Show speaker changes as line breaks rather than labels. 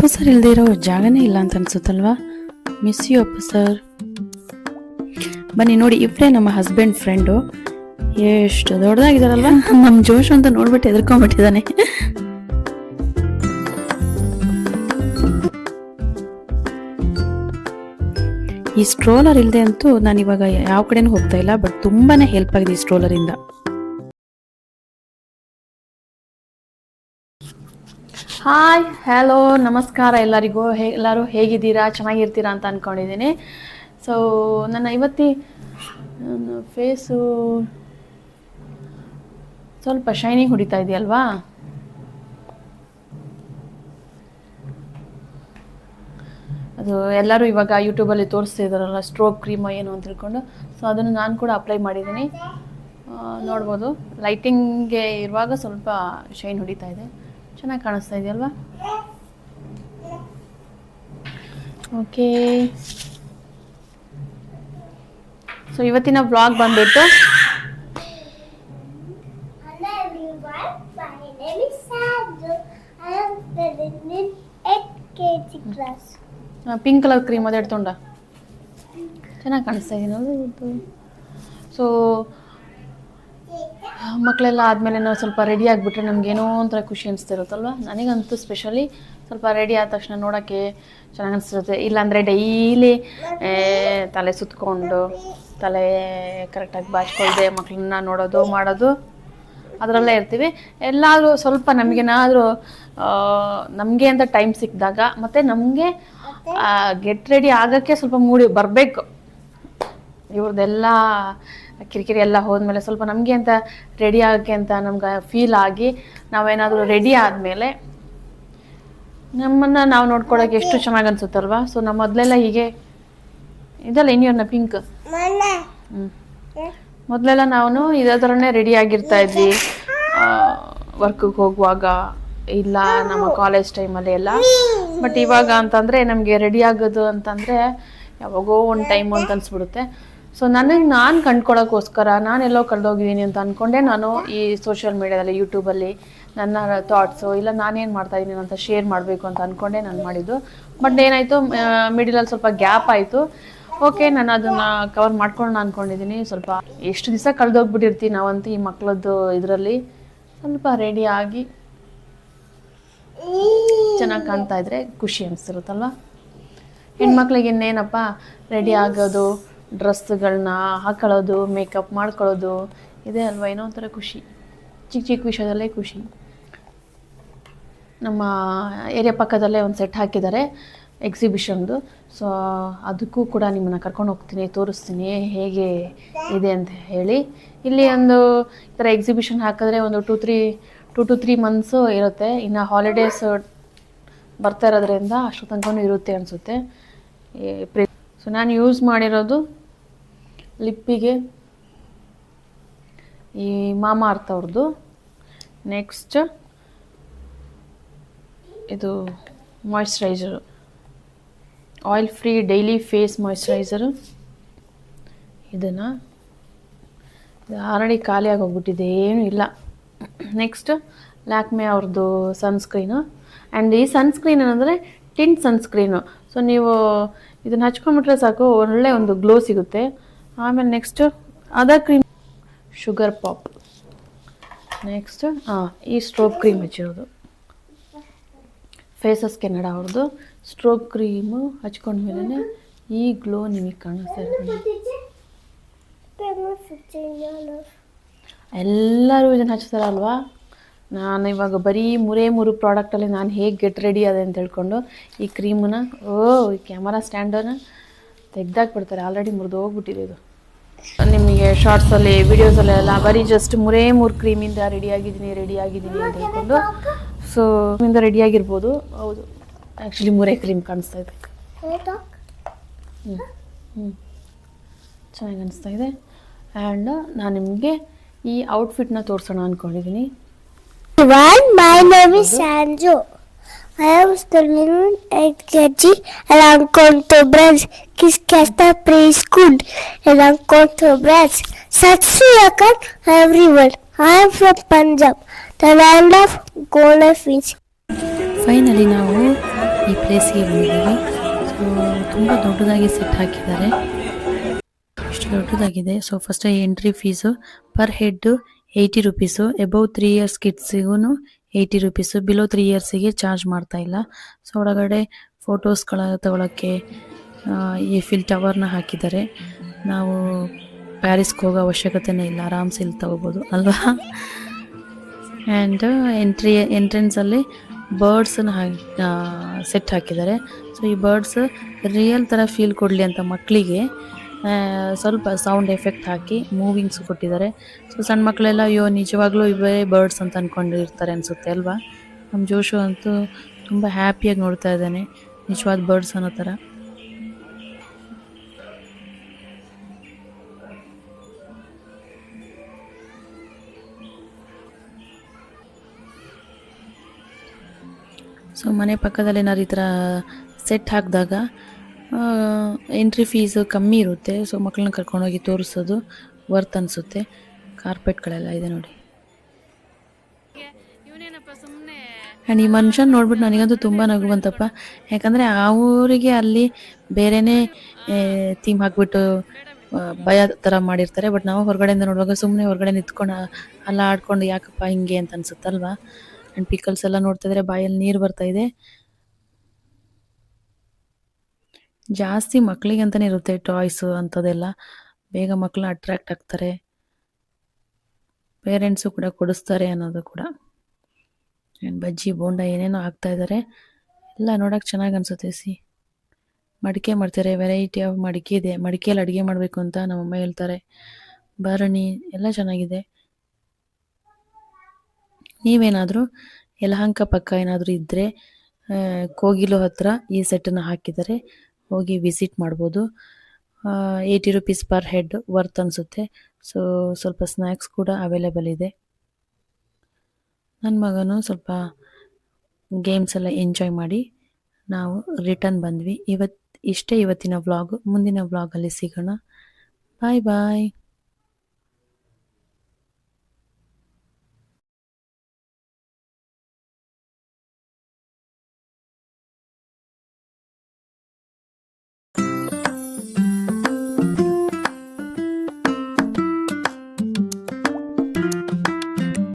Appu sir ಇಲ್ಲದೆ ಇರೋ ಜಾಗನೇ ಇಲ್ಲ ಅಂತ ಅನ್ಸುತ್ತಲ್ವಾ. Miss you Appu sir. ಬನ್ನಿ ನೋಡಿ, ಇಬ್ಬರೇ ನಮ್ಮ ಹಸ್ಬೆಂಡ್ ಫ್ರೆಂಡು. ಎಷ್ಟು ದೊಡ್ಡದಾಗಿದ್ದಾರಲ್ವಾ. ನಮ್ಮ ಜೋಶ್ ಅಂತ ನೋಡ್ಬಿಟ್ಟು ಎದ್ಕೊಂಡ್ಬಿಟ್ಟಿದ್ದಾನೆ. ಈ ಸ್ಟ್ರೋಲರ್ ಇಲ್ಲದೆ ಅಂತೂ ನಾನು ಇವಾಗ ಯಾವ ಕಡೆನೂ ಹೋಗ್ತಾ ಇಲ್ಲ. ಬಟ್ ತುಂಬಾನೇ ಹೆಲ್ಪ್ ಆಗಿದೆ ಈ ಸ್ಟ್ರೋಲರ್ ಇಂದ. ಹಾಯ್, ಹಲೋ, ನಮಸ್ಕಾರ ಎಲ್ಲರಿಗೂ. ಎಲ್ಲರೂ ಹೇಗಿದ್ದೀರಾ, ಚೆನ್ನಾಗಿರ್ತೀರಾ ಅಂತ ಅಂದ್ಕೊಂಡಿದ್ದೀನಿ. ಸೊ ನನ್ನ ಫೇಸು ಸ್ವಲ್ಪ ಶೈನಿಂಗ್ ಹೊಡಿತಾ ಇದೆಯಲ್ವಾ. ಅದು ಎಲ್ಲರೂ ಇವಾಗ ಯೂಟ್ಯೂಬಲ್ಲಿ ತೋರಿಸ್ತಾ ಇದ್ದಾರಲ್ಲ, ಸ್ಟ್ರೋಕ್ ಕ್ರೀಮ್ ಏನು ಅಂತ ತಿಳ್ಕೊಂಡು. ಸೊ ಅದನ್ನು ನಾನು ಕೂಡ ಅಪ್ಲೈ ಮಾಡಿದ್ದೀನಿ. ನೋಡ್ಬೋದು, ಲೈಟಿಂಗ್ಗೆ ಇರುವಾಗ ಸ್ವಲ್ಪ ಶೈನ್ ಹೊಡಿತಾ ಇದೆ. ಚೆನ್ನಾಗಿ ಕಾಣಿಸ್ತಾ ಇದೆಯಲ್ವಾ. ಓಕೆ, ಸೊ ಇವತ್ತಿನ ವ್ಲಾಗ್ ಬಂದ್ಬಿಟ್ಟು ಪಿಂಕ್ ಕಲರ್ ಕ್ರೀಮ್ ಅದು ಎಡ್ತೊಂಡ ಚೆನ್ನಾಗಿ ಕಾಣಿಸ್ತಾ ಇದೀನಿ. ಸೊ ಮಕ್ಕಳೆಲ್ಲ ಆದಮೇಲೆ ನಾವು ಸ್ವಲ್ಪ ರೆಡಿ ಆಗಿಬಿಟ್ರೆ ನಮಗೇನೋ ಒಂಥರ ಖುಷಿ ಅನಿಸ್ತಿರುತ್ತಲ್ವ. ನನಗಂತೂ ಸ್ಪೆಷಲಿ ಸ್ವಲ್ಪ ರೆಡಿ ಆದ ತಕ್ಷಣ ನೋಡೋಕ್ಕೆ ಚೆನ್ನಾಗಿ ಅನಿಸ್ತಿರುತ್ತೆ. ಇಲ್ಲಾಂದರೆ ಡೈಲಿ ತಲೆ ಸುತ್ತಕೊಂಡು ತಲೆ ಕರೆಕ್ಟಾಗಿ ಬಾಚ್ಕೊಳ್ದೆ ಮಕ್ಕಳನ್ನ ನೋಡೋದು ಮಾಡೋದು ಅದರಲ್ಲೇ ಇರ್ತೀವಿ. ಎಲ್ಲಾದರೂ ಸ್ವಲ್ಪ ನಮಗೇನಾದರೂ ನಮಗೆ ಅಂತ ಟೈಮ್ ಸಿಕ್ಕಿದಾಗ ಮತ್ತು ನಮಗೆ ಗೆಟ್ ರೆಡಿ ಆಗೋಕ್ಕೆ ಸ್ವಲ್ಪ ಮೂಡಿ ಬರಬೇಕು. ಇವ್ರದ್ದೆಲ್ಲ ಕಿರಿಕಿರಿ ಎಲ್ಲ ಹೋದ್ಮೇಲೆ ಸ್ವಲ್ಪ ನಮಗೆ ಅಂತ ರೆಡಿ ಆಗೋಕ್ಕೆ ಅಂತ ನಮ್ಗೆ ಫೀಲ್ ಆಗಿ ನಾವೇನಾದರೂ ರೆಡಿ ಆದಮೇಲೆ ನಮ್ಮನ್ನು ನಾವು ನೋಡ್ಕೊಳ್ಳೋಕೆ ಎಷ್ಟು ಚೆನ್ನಾಗಿ ಅನಿಸುತ್ತಲ್ವ. ಸೊ ನಮ್ಮ ಮೊದಲೆಲ್ಲ ಹೀಗೆ ಇದೆಲ್ಲ ಇನ್ನೊಂದು ಪಿಂಕ್ ಮೊದಲೆಲ್ಲ ನಾವು ಇದೇ ಥರನೇ ರೆಡಿ ಆಗಿರ್ತಾ ಇದ್ವಿ ವರ್ಕಿಗೆ ಹೋಗುವಾಗ, ಇಲ್ಲ ನಮ್ಮ ಕಾಲೇಜ್ ಟೈಮಲ್ಲಿ ಎಲ್ಲ. ಬಟ್ ಇವಾಗ ಅಂತಂದರೆ ನಮಗೆ ರೆಡಿ ಆಗೋದು ಅಂತಂದರೆ ಯಾವಾಗೋ ಒಂದು ಟೈಮು ಅಂತ ಅನಿಸ್ಬಿಡುತ್ತೆ. ಸೊ ನಾನು ಕಂಡ್ಕೊಳ್ಳೋಕ್ಕೋಸ್ಕರ ನಾನೆಲ್ಲೋ ಕಳೆದೋಗಿದ್ದೀನಿ ಅಂತ ಅಂದ್ಕೊಂಡೆ ನಾನು ಈ ಸೋಷಿಯಲ್ ಮೀಡ್ಯಾದಲ್ಲಿ ಯೂಟ್ಯೂಬಲ್ಲಿ ನನ್ನ ಥಾಟ್ಸು ಇಲ್ಲ ನಾನೇನು ಮಾಡ್ತಾಯಿದ್ದೀನಿ ಅಂತ ಶೇರ್ ಮಾಡಬೇಕು ಅಂತ ಅಂದ್ಕೊಂಡೆ ನಾನು ಮಾಡಿದ್ದು. ಬಟ್ ಏನಾಯಿತು, ಮಿಡಲಲ್ಲಿ ಸ್ವಲ್ಪ ಗ್ಯಾಪ್ ಆಯಿತು. ಓಕೆ, ನಾನು ಅದನ್ನು ಕವರ್ ಮಾಡ್ಕೊಳ್ಳೋಣ ಅಂದ್ಕೊಂಡಿದ್ದೀನಿ. ಸ್ವಲ್ಪ ಎಷ್ಟು ದಿವಸ ಕಳೆದೋಗ್ಬಿಟ್ಟಿರ್ತೀವಿ ನಾವಂತೂ ಈ ಮಕ್ಕಳದ್ದು ಇದರಲ್ಲಿ. ಸ್ವಲ್ಪ ರೆಡಿ ಆಗಿ ಚೆನ್ನಾಗಿ ಕಾಣ್ತಾ ಇದ್ರೆ ಖುಷಿ ಅನಿಸ್ತಿರುತ್ತಲ್ವ. ಹೆಣ್ಮಕ್ಳಿಗೆ ಇನ್ನೇನಪ್ಪ, ರೆಡಿ ಆಗೋದು, ಡ್ರೆಸ್ಗಳನ್ನ ಹಾಕೊಳ್ಳೋದು, ಮೇಕಪ್ ಮಾಡ್ಕೊಳ್ಳೋದು ಇದೆ ಅಲ್ವಾ, ಏನೋ ಒಂಥರ ಖುಷಿ. ಚಿಕ್ಕ ಚಿಕ್ಕ ವಿಷಯದಲ್ಲೇ ಖುಷಿ. ನಮ್ಮ ಏರಿಯಾ ಪಕ್ಕದಲ್ಲೇ ಒಂದು ಸೆಟ್ ಹಾಕಿದ್ದಾರೆ ಎಕ್ಸಿಬಿಷನ್ದು. ಸೊ ಅದಕ್ಕೂ ಕೂಡ ನಿಮ್ಮನ್ನು ಕರ್ಕೊಂಡು ಹೋಗ್ತೀನಿ, ತೋರಿಸ್ತೀನಿ ಹೇಗೆ ಇದೆ ಅಂತ ಹೇಳಿ. ಇಲ್ಲಿ ಒಂದು ಈ ಥರ ಎಕ್ಸಿಬಿಷನ್ ಹಾಕಿದ್ರೆ ಒಂದು 2 to 3 ಮಂತ್ಸು ಇರುತ್ತೆ. ಇನ್ನು ಹಾಲಿಡೇಸ್ ಬರ್ತಾ ಇರೋದ್ರಿಂದ ಅಷ್ಟು ತನಕನೂ ಇರುತ್ತೆ ಅನಿಸುತ್ತೆ. ಸೊ ನಾನು ಯೂಸ್ ಮಾಡಿರೋದು ಲಿಪ್ಪಿಗೆ ಈ ಮಾಮಾ ಅರ್ಥ ಅವ್ರದ್ದು. ನೆಕ್ಸ್ಟ್ ಇದು moisturiser, oil free daily face moisturiser. ಇದನ್ನು ಆಲ್ರೆಡಿ ಖಾಲಿಯಾಗಿ ಹೋಗ್ಬಿಟ್ಟಿದೆ, ಏನೂ ಇಲ್ಲ. ನೆಕ್ಸ್ಟ್ ಲ್ಯಾಕ್ಮೆ ಅವ್ರದ್ದು ಸನ್ಸ್ಕ್ರೀನು. ಆ್ಯಂಡ್ ಈ ಸನ್ಸ್ಕ್ರೀನ್ ಏನಂದರೆ ಟಿಂಟ್ ಸನ್ಸ್ಕ್ರೀನು. ಸೊ ನೀವು ಇದನ್ನು ಹಚ್ಕೊಂಡ್ಬಿಟ್ರೆ ಸಾಕು, ಒಳ್ಳೆ ಒಂದು ಗ್ಲೋ ಸಿಗುತ್ತೆ. ಆಮೇಲೆ next other cream sugar pop. Next ಈ ಸ್ಟ್ರೋಕ್ ಕ್ರೀಮ್ ಹಚ್ಚಿರೋದು ಫೇಸಸ್ ಕೆನಡಾ ಅವ್ರದ್ದು. ಸ್ಟ್ರೋಕ್ ಕ್ರೀಮು ಹಚ್ಕೊಂಡ್ಮೇಲೆ ಈ ಗ್ಲೋ ನಿಮಗೆ ಕಾಣಿಸ್ತಾ ಇರ್ತದೆ. ಎಲ್ಲರೂ ಇದನ್ನು ಹಚ್ತಾರಲ್ವಾ. ನಾನು ಇವಾಗ ಬರೀ 3 ಪ್ರಾಡಕ್ಟಲ್ಲಿ ನಾನು ಹೇಗೆ ಗೆಟ್ ರೆಡಿ ಅದೆ ಅಂತ ಹೇಳ್ಕೊಂಡು ಈ ಕ್ರೀಮನ್ನ ಈ ಕ್ಯಾಮರಾ ಸ್ಟ್ಯಾಂಡನ್ನು ತೆಗ್ದಾಕ್ಬಿಡ್ತಾರೆ. ಆಲ್ರೆಡಿ ಮುರಿದೋಗ್ಬಿಟ್ಟಿದೆ ಇದು. ನಿಮಗೆ ಶಾರ್ಟ್ಸಲ್ಲಿ ವಿಡಿಯೋಸಲ್ಲೆಲ್ಲ ಬರೀ ಜಸ್ಟ್ 3 ಕ್ರೀಮಿಂದ ರೆಡಿಯಾಗಿದ್ದೀನಿ ಅಂತ ಹೇಳ್ಕೊಂಡು. ಸೊ ಇಂದ ರೆಡಿಯಾಗಿರ್ಬೋದು. ಹೌದು, ಆ್ಯಕ್ಚುಲಿ 3 ಕ್ರೀಮ್ ಕಾಣಿಸ್ತಾ ಇದೆ. ಚೆನ್ನಾಗಿ ಅನಿಸ್ತಾ ಇದೆ. ಆ್ಯಂಡ್ ನಾನು ನಿಮಗೆ ಈ ಔಟ್ಫಿಟ್ನ ತೋರಿಸೋಣ ಅಂದ್ಕೊಂಡಿದ್ದೀನಿ.
My name is Sanju. I am studying at KG and I'm going to branch Kiskesta Preschool and I'm going to branch. Sat Sri Akal everyone. I am from Punjab, the land of golden fish.
Finally ನಾವು
ಈ ಪ್ಲೇಸ್ಗೆ ಬಂದಿದ್ದೀವಿ. So ತುಂಬ ದೊಡ್ಡದಾಗಿ set ಹಾಕಿದ್ದಾರೆ, ಇಷ್ಟು ದೊಡ್ಡದಾಗಿದೆ. So first entry fees per head 80 rupees, above 3 years ಕಿಡ್ಸಿಗೂ 80 ರುಪೀಸು, ಬಿಲೋ 3 ಇಯರ್ಸಿಗೆ ಚಾರ್ಜ್ ಮಾಡ್ತಾ ಇಲ್ಲ. ಸೊ ಒಳಗಡೆ ಫೋಟೋಸ್ಗಳ ತಗೊಳ್ಳೋಕ್ಕೆ ಈಫಿಲ್ ಟವರ್ನ ಹಾಕಿದ್ದಾರೆ. ನಾವು ಪ್ಯಾರಿಸ್ಗೆ ಹೋಗೋ ಅವಶ್ಯಕತೆನೇ ಇಲ್ಲ, ಆರಾಮ್ಸೆ ಇಲ್ಲಿ ತಗೋಬೋದು ಅಲ್ವಾ. ಆ್ಯಂಡ್ ಎಂಟ್ರೆನ್ಸಲ್ಲಿ ಬರ್ಡ್ಸನ್ನು ಸೆಟ್ ಹಾಕಿದ್ದಾರೆ. ಸೊ ಈ ಬರ್ಡ್ಸ್ ರಿಯಲ್ ಥರ ಫೀಲ್ ಕೊಡಲಿ ಅಂತ ಮಕ್ಕಳಿಗೆ ಸ್ವಲ್ಪ ಸೌಂಡ್ ಎಫೆಕ್ಟ್ ಹಾಕಿ ಮೂವಿಂಗ್ಸ್ ಕೊಟ್ಟಿದ್ದಾರೆ. ಸೊ ಸಣ್ಣ ಮಕ್ಕಳೆಲ್ಲ ಅಯ್ಯೋ ನಿಜವಾಗ್ಲೂ ಇವೇ ಬರ್ಡ್ಸ್ ಅಂತ ಅಂದ್ಕೊಂಡಿರ್ತಾರೆ ಅನಿಸುತ್ತೆ ಅಲ್ವಾ. ನಮ್ಮ ಜೋಶು ಅಂತೂ ತುಂಬ ಹ್ಯಾಪಿಯಾಗಿ ನೋಡ್ತಾ ಇದ್ದಾನೆ, ನಿಜವಾದ ಬರ್ಡ್ಸ್ ಅನ್ನೋ ಥರ. ಸೊ ಮನೆ ಪಕ್ಕದಲ್ಲಿ ಏನಾದ್ರು ಈ ಥರ ಸೆಟ್ ಹಾಕಿದಾಗ ಎಂಟ್ರಿ ಫೀಸು ಕಮ್ಮಿ ಇರುತ್ತೆ. ಸೊ ಮಕ್ಕಳನ್ನ ಕರ್ಕೊಂಡೋಗಿ ತೋರಿಸೋದು ವರ್ತ್ ಅನಿಸುತ್ತೆ. ಕಾರ್ಪೆಟ್ಗಳೆಲ್ಲ ಇದೆ ನೋಡಿ. ಆ್ಯಂಡ್ ಈ ಮನುಷ್ಯನ ನೋಡ್ಬಿಟ್ಟು ನನಗಂತೂ ತುಂಬ ನಗು ಬಂತಪ್ಪ. ಯಾಕಂದರೆ ಆ ಊರಿಗೆ ಅಲ್ಲಿ ಬೇರೆಯೇ ಥೀಮ್ ಹಾಕ್ಬಿಟ್ಟು ಭಯ ಥರ ಮಾಡಿರ್ತಾರೆ. ಬಟ್ ನಾವು ಹೊರಗಡೆಯಿಂದ ನೋಡುವಾಗ ಸುಮ್ಮನೆ ಹೊರಗಡೆ ನಿಂತ್ಕೊಂಡು ಅಲ್ಲ ಆಡ್ಕೊಂಡು ಯಾಕಪ್ಪ ಹಿಂಗೆ ಅಂತ ಅನ್ಸುತ್ತಲ್ವಾ. ಆ್ಯಂಡ್ ಪಿಕಲ್ಸ್ ಎಲ್ಲ ನೋಡ್ತಾ ಇದ್ರೆ ಬಾಯಲ್ಲಿ ನೀರು ಬರ್ತಾ ಇದೆ. ಜಾಸ್ತಿ ಮಕ್ಕಳಿಗೆ ಅಂತಲೇ ಇರುತ್ತೆ ಟಾಯ್ಸು ಅಂಥದ್ದೆಲ್ಲ, ಬೇಗ ಮಕ್ಕಳನ್ನ ಅಟ್ರ್ಯಾಕ್ಟ್ ಆಗ್ತಾರೆ, ಪೇರೆಂಟ್ಸು ಕೂಡ ಕೊಡಿಸ್ತಾರೆ ಅನ್ನೋದು ಕೂಡ. ಆ್ಯಂಡ್ ಬಜ್ಜಿ ಬೋಂಡ ಏನೇನೋ ಹಾಕ್ತಾ ಇದ್ದಾರೆ, ಎಲ್ಲ ನೋಡೋಕೆ ಚೆನ್ನಾಗಿ ಅನಿಸುತ್ತೆ. ಮಡಿಕೆ ಮಾಡ್ತಾರೆ, ವೆರೈಟಿ ಆಫ್ ಮಡಿಕೆ ಇದೆ. ಮಡಿಕೆಯಲ್ಲಿ ಅಡುಗೆ ಮಾಡಬೇಕು ಅಂತ ನಮ್ಮಮ್ಮ ಹೇಳ್ತಾರೆ. ಭರಣಿ ಎಲ್ಲ ಚೆನ್ನಾಗಿದೆ. ನೀವೇನಾದರೂ ಯಲಹಂಕ ಪಕ್ಕ ಏನಾದರೂ ಇದ್ದರೆ ಕೋಗಿಲು ಹತ್ರ ಈ ಸೆಟ್ಟನ್ನು ಹಾಕಿದ್ದಾರೆ, ಹೋಗಿ ವಿಸಿಟ್ ಮಾಡ್ಬೋದು. 80 ರುಪೀಸ್ ಪರ್ ಹೆಡ್ ವರ್ತ್ ಅನಿಸುತ್ತೆ. ಸೊ ಸ್ವಲ್ಪ ಸ್ನ್ಯಾಕ್ಸ್ ಕೂಡ ಅವೈಲೇಬಲ್ ಇದೆ. ನನ್ನ ಮಗನು ಸ್ವಲ್ಪ ಗೇಮ್ಸ್ ಎಲ್ಲ ಎಂಜಾಯ್ ಮಾಡಿ ನಾವು ರಿಟರ್ನ್ ಬಂದ್ವಿ. ಇಷ್ಟೇ ಇವತ್ತಿನ ವ್ಲಾಗ್. ಮುಂದಿನ ವ್ಲಾಗಲ್ಲಿ ಸಿಗೋಣ. ಬಾಯ್ ಬಾಯ್.